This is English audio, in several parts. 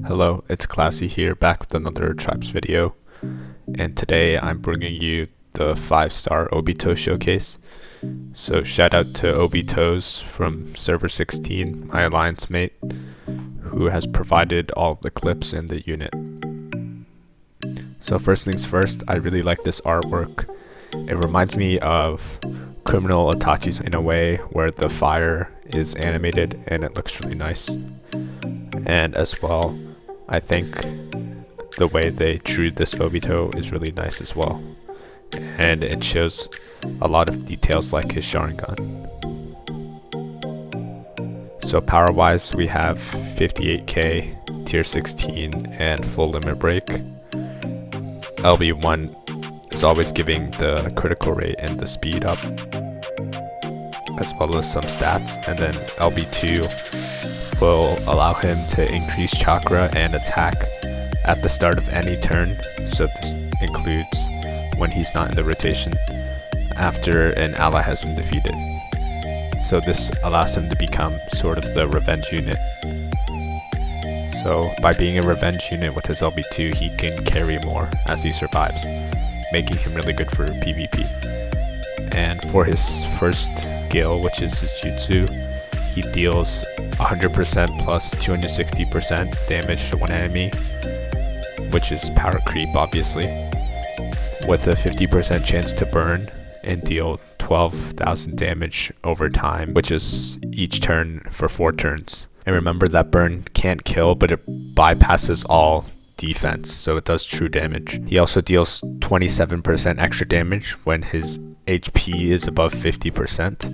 Hello, it's Classy here, back with another Tribes video, and today I'm bringing you the 5-star Obito showcase. So shout out to Obitos from Server 16, my alliance mate, who has provided all the clips in the unit. So first things first, I really like this artwork. It reminds me of Criminal Itachi's in a way where the fire is animated and it looks really nice. And as well, I think the way they drew this Obito is really nice as well. And it shows a lot of details like his Sharingan. So power wise, we have 58k, tier 16, and full limit break. LB1 is always giving the critical rate and the speed up, as well as some stats, and then LB2 will allow him to increase chakra and attack at the start of any turn, so this includes when he's not in the rotation after an ally has been defeated. So this allows him to become sort of the revenge unit. So by being a revenge unit with his LB2, he can carry more as he survives, making him really good for PvP. And for his first skill, which is his jutsu, he deals 100% plus 260% damage to one enemy, which is power creep obviously, with a 50% chance to burn and deal 12,000 damage over time, which is each turn for 4 turns. And remember that burn can't kill, but it bypasses all defense, so it does true damage. He also deals 27% extra damage when his HP is above 50%.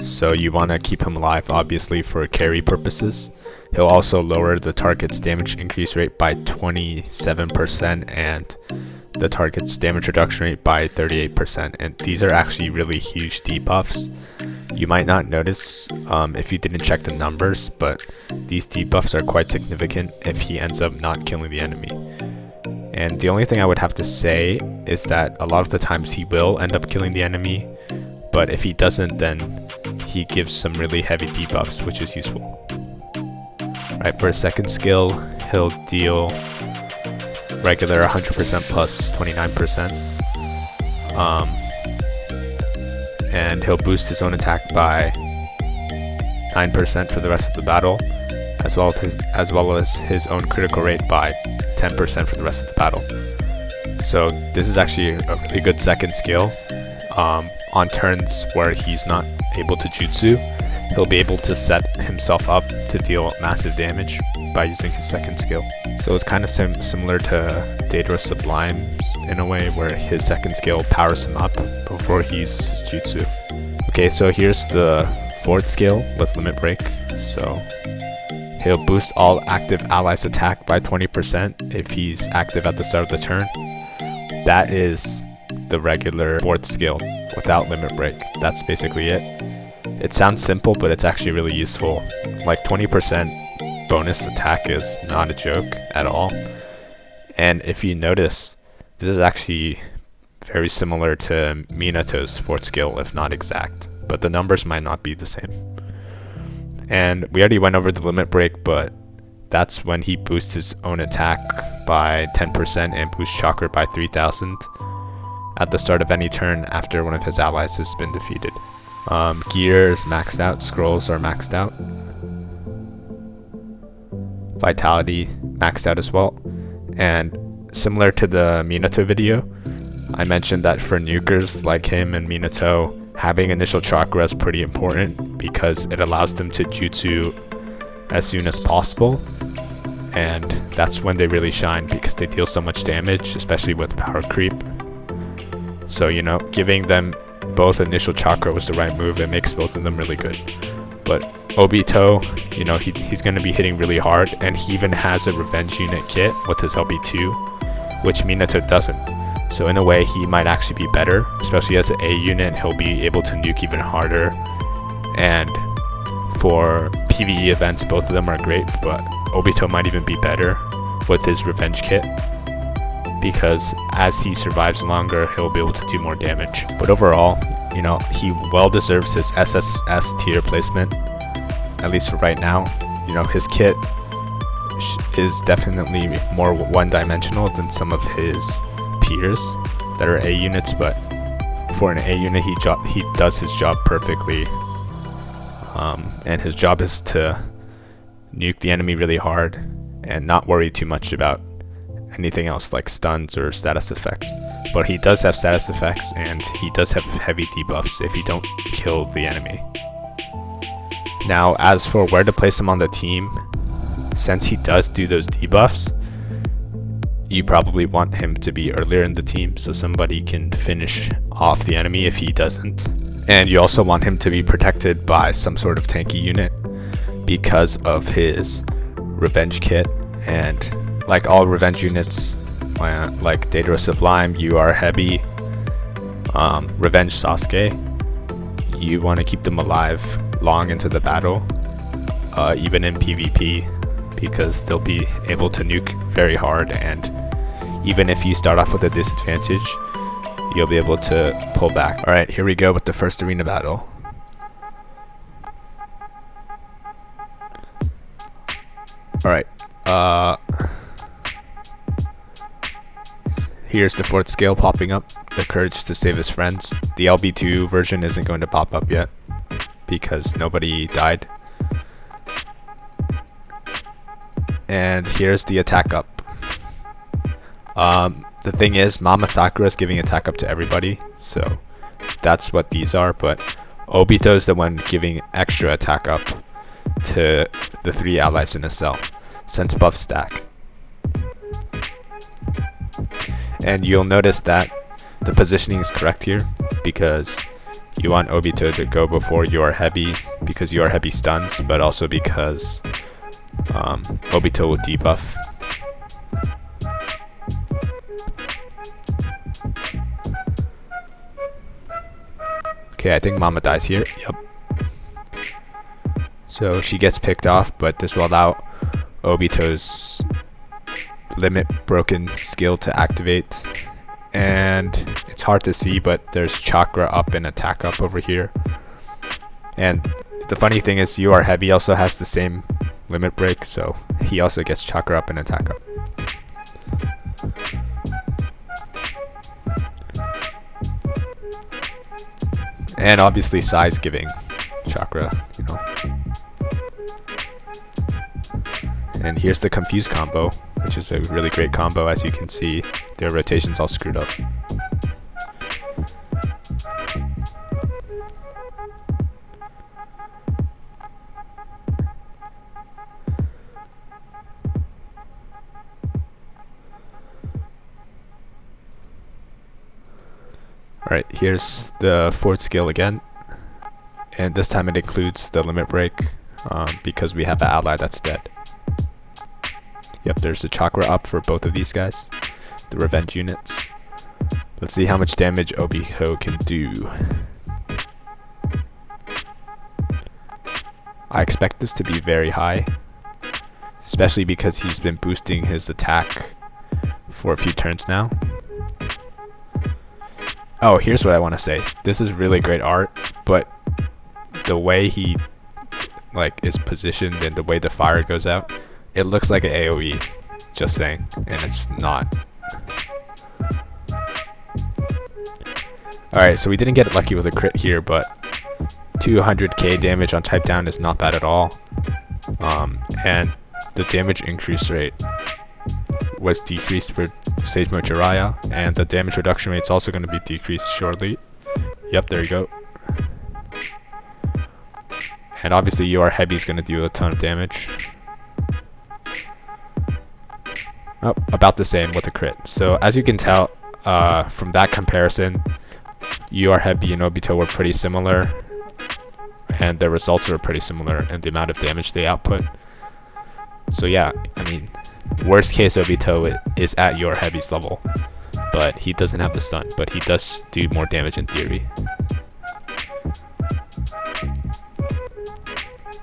So you want to keep him alive obviously for carry purposes. He'll also lower the target's damage increase rate by 27% and the target's damage reduction rate by 38%, and these are actually really huge debuffs. You might not notice if you didn't check the numbers, but these debuffs are quite significant if he ends up not killing the enemy. And the only thing I would have to say is that a lot of the times he will end up killing the enemy, but if he doesn't, then he gives some really heavy debuffs, which is useful. Right, for his second skill, he'll deal regular 100% plus 29%. And he'll boost his own attack by 9% for the rest of the battle, as well as his own critical rate by 10% for the rest of the battle. So this is actually a really good second skill. On turns where he's not able to jutsu, he'll be able to set himself up to deal massive damage by using his second skill. So it's kind of similar to Deidara Sublime's in a way, where his second skill powers him up before he uses his jutsu. Okay, so here's the fourth skill with limit break. So he'll boost all active allies' attack by 20% if he's active at the start of the turn. That is the regular fourth skill without limit break. That's basically it. It sounds simple, but it's actually really useful. Like 20% bonus attack is not a joke at all. And if you notice, this is actually very similar to Minato's fourth skill, if not exact, but the numbers might not be the same. And we already went over the limit break, but that's when he boosts his own attack by 10% and boosts chakra by 3,000 at the start of any turn after one of his allies has been defeated. Gear is maxed out, scrolls are maxed out, vitality maxed out as well. And similar to the Minato video, I mentioned that for nukers like him and Minato, having initial chakra is pretty important because it allows them to jutsu as soon as possible, and that's when they really shine because they deal so much damage, especially with power creep. So, you know, giving them both initial chakra was the right move. It makes both of them really good. But Obito, you know, he's going to be hitting really hard, and he even has a revenge unit kit with his LB2, which Minato doesn't. So in a way, he might actually be better, especially as an A unit. He'll be able to nuke even harder. And for PvE events, both of them are great, but Obito might even be better with his revenge kit, because as he survives longer, he'll be able to do more damage. But overall, you know, he well deserves his SSS tier placement, at least for right now. You know, his kit is definitely more one-dimensional than some of his peers that are A units, but for an A unit he does his job perfectly. And his job is to nuke the enemy really hard and not worry too much about anything else like stuns or status effects. But he does have status effects, and he does have heavy debuffs if you don't kill the enemy. Now, as for where to place him on the team, since he does do those debuffs, you probably want him to be earlier in the team so somebody can finish off the enemy if he doesn't. And you also want him to be protected by some sort of tanky unit because of his revenge kit. And like all revenge units, like Dataro Sublime, you are heavy, Revenge Sasuke, you want to keep them alive long into the battle, even in PvP, because they'll be able to nuke very hard, and even if you start off with a disadvantage, you'll be able to pull back. Alright, here we go with the first arena battle. Alright, here's the 4th scale popping up, the courage to save his friends. The LB2 version isn't going to pop up yet because nobody died. And here's the attack up. The thing is, Mama Sakura is giving attack up to everybody, so that's what these are, but Obito is the one giving extra attack up to the 3 allies in a cell, since buff stack. And you'll notice that the positioning is correct here, because you want Obito to go before you are heavy, because you are heavy stuns, but also because Obito will debuff. Okay, I think Mama dies here. Yep. So she gets picked off, but this will allow Obito's limit broken skill to activate. And it's hard to see, but there's chakra up and attack up over here. And the funny thing is, you are heavy also has the same limit break, so he also gets chakra up and attack up. And obviously Sai's giving chakra, you know. And here's the confused combo, which is a really great combo. As you can see, their rotation's all screwed up. Alright, here's the 4th skill again, and this time it includes the limit break because we have an ally that's dead. Yep, there's a chakra up for both of these guys, the revenge units. Let's see how much damage Obito can do. I expect this to be very high, especially because he's been boosting his attack for a few turns now. Oh, here's what I want to say. This is really great art, but the way he is positioned and the way the fire goes out, it looks like an AoE, just saying, and it's not. Alright, so we didn't get lucky with a crit here, but 200k damage on type down is not bad at all. And the damage increase rate was decreased for Sage Mode Jiraiya, and the damage reduction rate is also going to be decreased shortly. Yep, there you go. And obviously your heavy is going to do a ton of damage. Oh, about the same with a crit. So as you can tell from that comparison, your heavy and Obito were pretty similar, and their results are pretty similar in the amount of damage they output. So yeah, I mean, worst case Obito is at your heavy's level, but he doesn't have the stun, but he does do more damage in theory.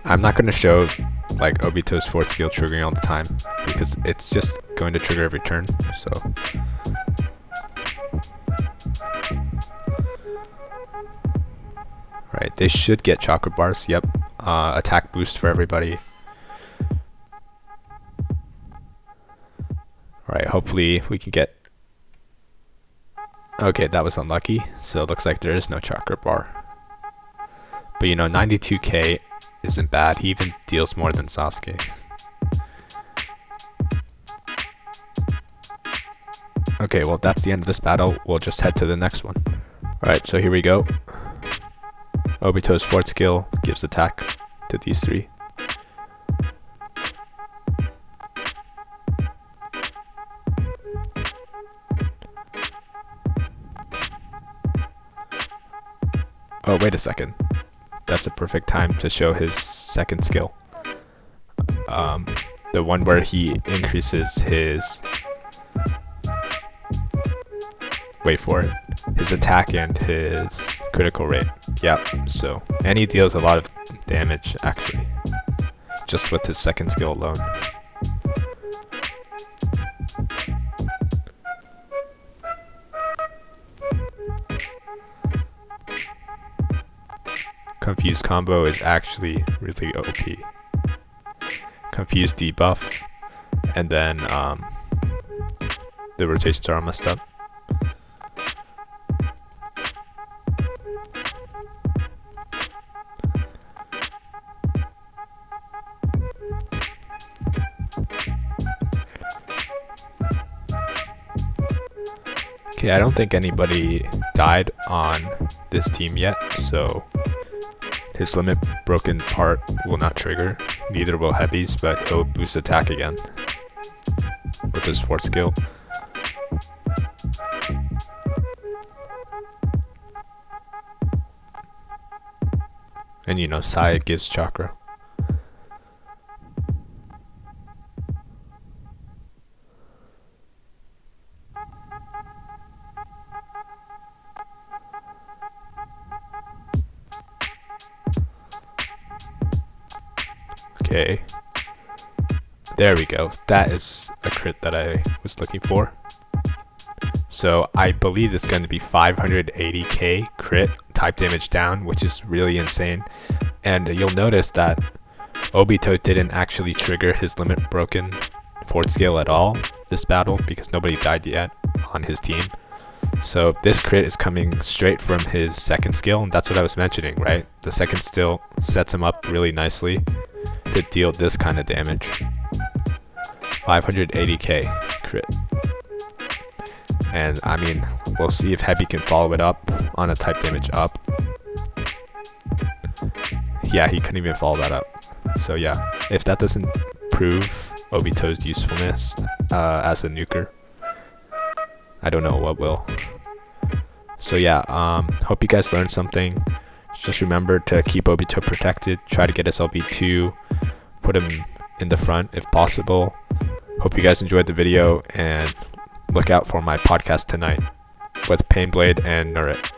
I'm not going to show Obito's 4th skill triggering all the time because it's just going to trigger every turn, so right, they should get chakra bars. Yep, attack boost for everybody. Alright, hopefully we can get... Okay, that was unlucky, so it looks like there is no chakra bar. But 92k isn't bad. He even deals more than Sasuke. Okay, well that's the end of this battle. We'll just head to the next one. Alright, so here we go. Obito's fourth skill gives attack to these three. Oh, wait a second. That's a perfect time to show his second skill. The one where he increases his... Wait for it. His attack and his critical rate. Yep, so... And he deals a lot of damage, actually. Just with his second skill alone. Confused combo is actually really OP. Confused debuff, and then the rotations are all messed up. Okay, I don't think anybody died on this team yet, so his limit broken part will not trigger. Neither will Heavy's, but he'll boost attack again with his fourth skill. And Sai gives chakra. Okay, there we go. That is a crit that I was looking for. So I believe it's going to be 580k crit type damage down, which is really insane. And you'll notice that Obito didn't actually trigger his limit broken fourth skill at all this battle because nobody died yet on his team. So this crit is coming straight from his second skill, and that's what I was mentioning, right? The second skill sets him up really nicely to deal this kind of damage. 580k crit. And I mean, we'll see if Heavy can follow it up on a type damage up. Yeah, he couldn't even follow that up. So yeah, if that doesn't prove Obito's usefulness as a nuker, I don't know what will. So yeah, hope you guys learned something. Just remember to keep Obito protected. Try to get SLB2. Put him in the front if possible. Hope you guys enjoyed the video, and look out for my podcast tonight with Painblade and Nurit.